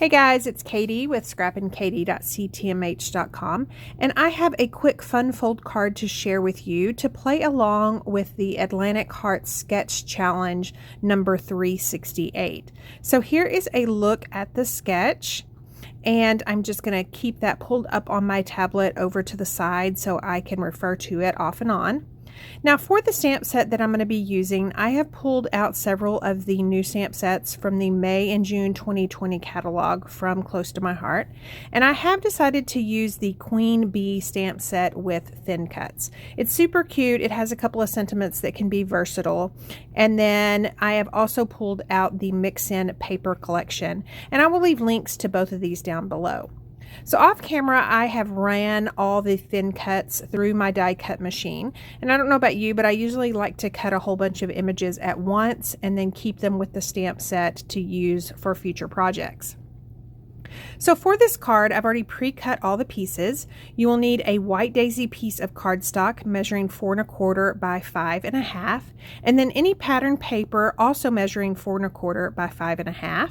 Hey guys, it's Katie with scrappinkaty.ctmh.com, and I have a quick fun fold card to share with you to play along with the Atlantic Hearts Sketch Challenge number 368. So here is a look at the sketch, and I'm just going to keep that pulled up on my tablet over to the side so I can refer to it off and on. Now for the stamp set that I'm going to be using, I have pulled out several of the new stamp sets from the May and June 2020 catalog from Close to My Heart, and I have decided to use the Queen Bee stamp set with thin cuts. It's super cute. It has a couple of sentiments that can be versatile, and then I have also pulled out the Mix In paper collection, and I will leave links to both of these down below. So off camera, I have ran all the thin cuts through my die cut machine. And I don't know about you, but I usually like to cut a whole bunch of images at once and then keep them with the stamp set to use for future projects. So for this card, I've already pre-cut all the pieces. You will need a White Daisy piece of cardstock measuring 4 1/4 by 5 1/2, and then any pattern paper also measuring 4 1/4 by 5 1/2.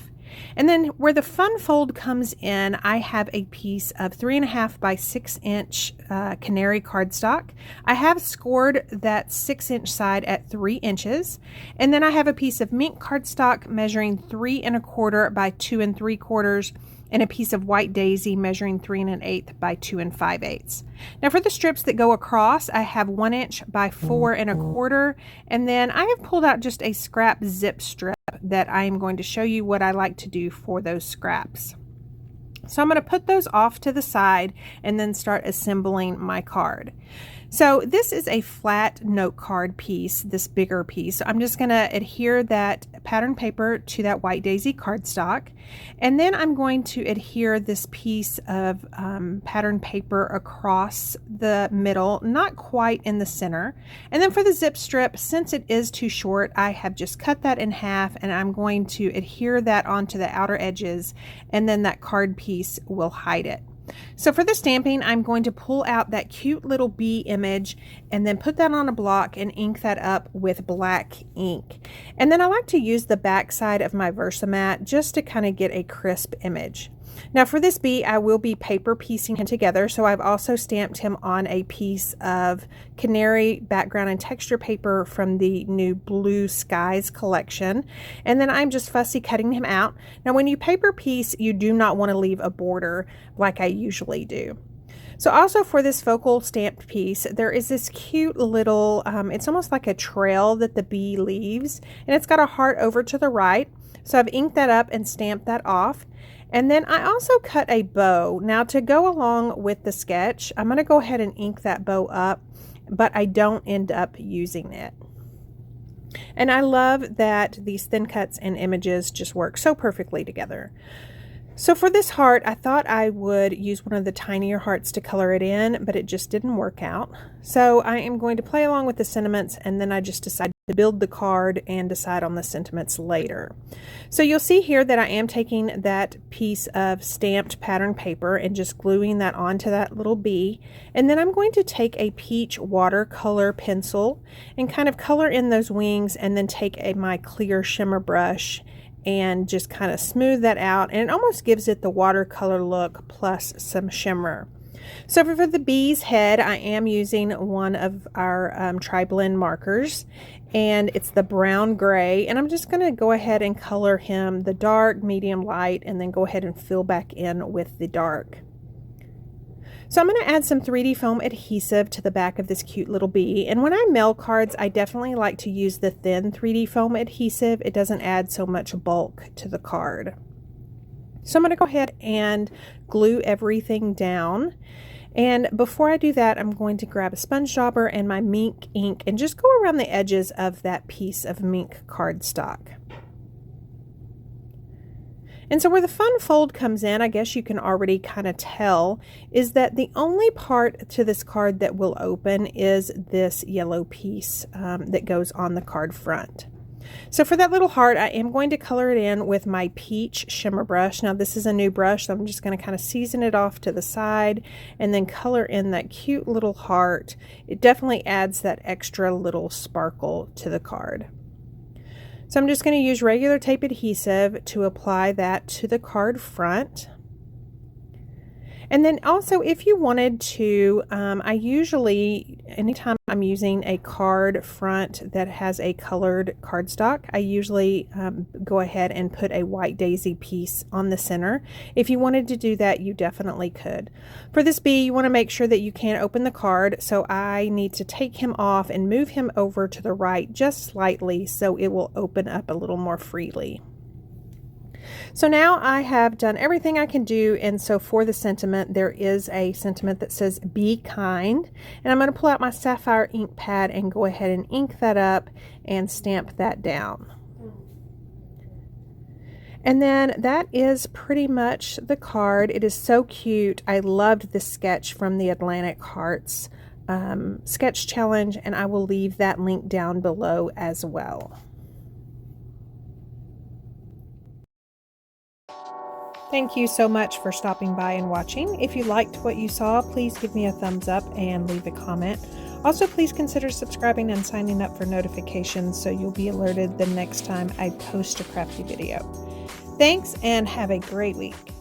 And then where the fun fold comes in, I have a piece of 3 1/2 by 6 inch Canary Cardstock. I have scored that 6 inch side at 3 inches. And then I have a piece of Mink Cardstock measuring 3 1/4 by 2 3/4, and a piece of White Daisy measuring 3 1/8 by 2 5/8. Now for the strips that go across, I have 1 inch by 4 1/4, and then I have pulled out just a scrap zip strip that I am going to show you what I like to do for those scraps. So I'm going to put those off to the side and then start assembling my card. So this is a flat note card piece, this bigger piece. So I'm just going to adhere that pattern paper to that White Daisy cardstock, and then I'm going to adhere this piece of pattern paper across the middle, not quite in the center. And then for the zip strip, since it is too short, I have just cut that in half, and I'm going to adhere that onto the outer edges, and then that card piece will hide it. So for the stamping, I'm going to pull out that cute little bee image and then put that on a block and ink that up with black ink. And then I like to use the back side of my Versamat just to kind of get a crisp image. Now for this bee, I will be paper piecing him together, so I've also stamped him on a piece of Canary background and texture paper from the new Blue Skies collection, and then I'm just fussy cutting him out. Now when you paper piece, you do not want to leave a border like I usually do. So also for this focal stamped piece, there is this cute little, it's almost like a trail that the bee leaves, and it's got a heart over to the right. So I've inked that up and stamped that off. And then I also cut a bow. Now to go along with the sketch, I'm going to go ahead and ink that bow up, but I don't end up using it. And I love that these thin cuts and images just work so perfectly together. So for this heart, I thought I would use one of the tinier hearts to color it in, but it just didn't work out. So I am going to play along with the sentiments, and then I just decided to build the card and decide on the sentiments later. So you'll see here that I am taking that piece of stamped pattern paper and just gluing that onto that little bee. And then I'm going to take a peach watercolor pencil and kind of color in those wings, and then take my clear shimmer brush and just kind of smooth that out, and it almost gives it the watercolor look plus some shimmer. So for the bee's head, I am using one of our tri-blend markers, and it's the brown gray, and I'm just going to go ahead and color him the dark, medium, light, and then go ahead and fill back in with the dark. So I'm going to add some 3D foam adhesive to the back of this cute little bee. And when I mail cards, I definitely like to use the thin 3D foam adhesive. It doesn't add so much bulk to the card. So I'm going to go ahead and glue everything down. And before I do that, I'm going to grab a sponge dauber and my Mink ink and just go around the edges of that piece of Mink cardstock. And so where the fun fold comes in, I guess you can already kind of tell, is that the only part to this card that will open is this yellow piece that goes on the card front. So for that little heart, I am going to color it in with my peach shimmer brush. Now this is a new brush, so I'm just going to kind of season it off to the side and then color in that cute little heart. It definitely adds that extra little sparkle to the card. So I'm just going to use regular tape adhesive to apply that to the card front. And then also, if you wanted to, I usually, anytime I'm using a card front that has a colored cardstock, I usually go ahead and put a White Daisy piece on the center. If you wanted to do that, you definitely could. For this bee, you want to make sure that you can't open the card, so I need to take him off and move him over to the right just slightly so it will open up a little more freely. So now I have done everything I can do, and so for the sentiment, there is a sentiment that says be kind, and I'm going to pull out my sapphire ink pad and go ahead and ink that up and stamp that down. And then that is pretty much the card. It is so cute. I loved this sketch from the Atlantic Hearts sketch challenge, and I will leave that link down below as well. Thank you so much for stopping by and watching. If you liked what you saw, please give me a thumbs up and leave a comment. Also, please consider subscribing and signing up for notifications so you'll be alerted the next time I post a crafty video. Thanks and have a great week.